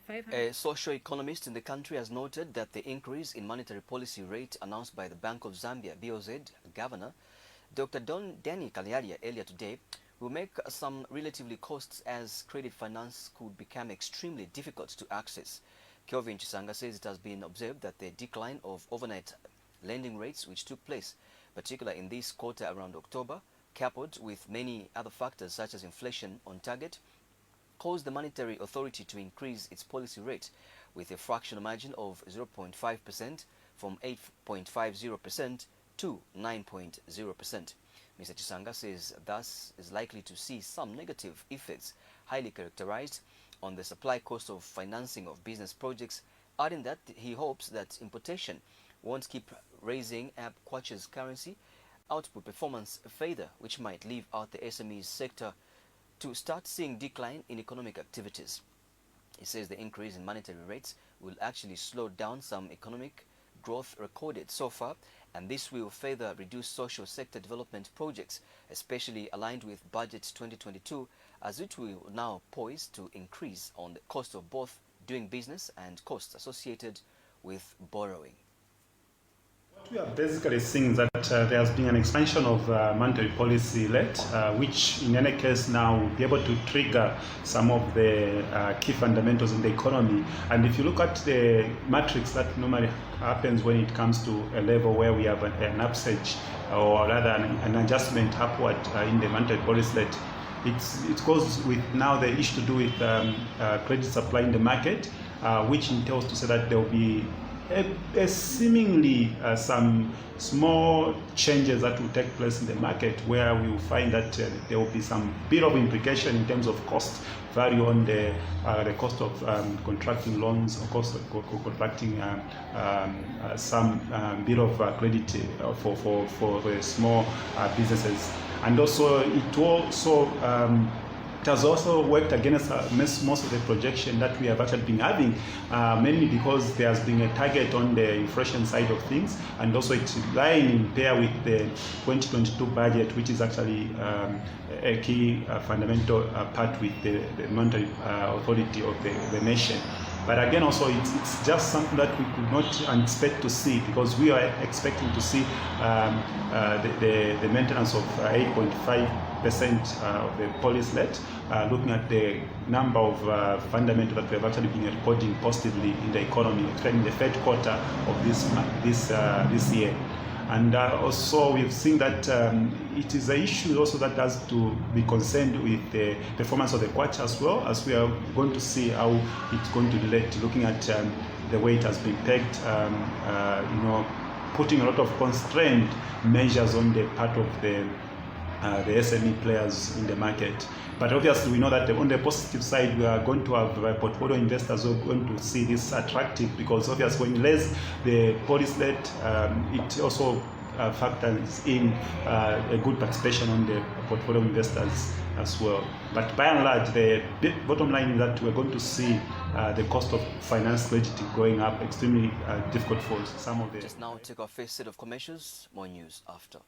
A socio-economist in the country has noted that the increase in monetary policy rate announced by the Bank of Zambia BOZ Governor Dr. Danny Kalialia earlier today will make some relatively costs as credit finance could become extremely difficult to access. Kelvin Chisanga says it has been observed that the decline of overnight lending rates which took place, particularly in this quarter around October, coupled with many other factors such as inflation on target, caused the Monetary Authority to increase its policy rate with a fractional margin of 0.5% from 8.50% to 9.0%. Mr. Chisanga says thus is likely to see some negative effects highly characterized on the supply cost of financing of business projects, adding that he hopes that importation won't keep raising up Kwacha's currency output performance further, which might leave out the SME sector to start seeing decline in economic activities. He says the increase in monetary rates will actually slow down some economic growth recorded so far, and this will further reduce social sector development projects, especially aligned with Budget 2022, as it will now poised to increase on the cost of both doing business and costs associated with borrowing. What we are basically seeing is that there has been an expansion of monetary policy rate, which in any case now will be able to trigger some of the key fundamentals in the economy. And if you look at the matrix that normally happens when it comes to a level where we have an upsurge or rather an adjustment upward in the monetary policy rate, it goes with now the issue to do with credit supply in the market, which entails to say that there will be seemingly some small changes that will take place in the market, where we will find that there will be some bit of implication in terms of cost value on the cost of contracting loans, or cost of contracting some bit of credit for the small businesses. And also it has also worked against most of the projection that we have actually been having, mainly because there has been a target on the inflation side of things, and also it's lying in pair with the 2022 budget, which is actually a key fundamental part with the monetary authority of the nation. But again, also it's just something that we could not expect to see, because we are expecting to see the maintenance of 8.5% of the policy rate, looking at the number of fundamentals that we have actually been recording positively in the economy, especially in the third quarter of this year. And also we've seen that it is an issue also that has to be concerned with the performance of the Kwacha as well, as we are going to see how it's going to relate to looking at the way it has been pegged, putting a lot of constrained measures on the part of the SME players in the market. But obviously we know that on the positive side, we are going to have portfolio investors who are going to see this attractive, because obviously when you raise the policy rate, it also factors in a good participation on the portfolio investors as well. But by and large, the bottom line is that we're going to see the cost of finance credit going up extremely difficult for some of the... Just now take our first set of commercials, more news after.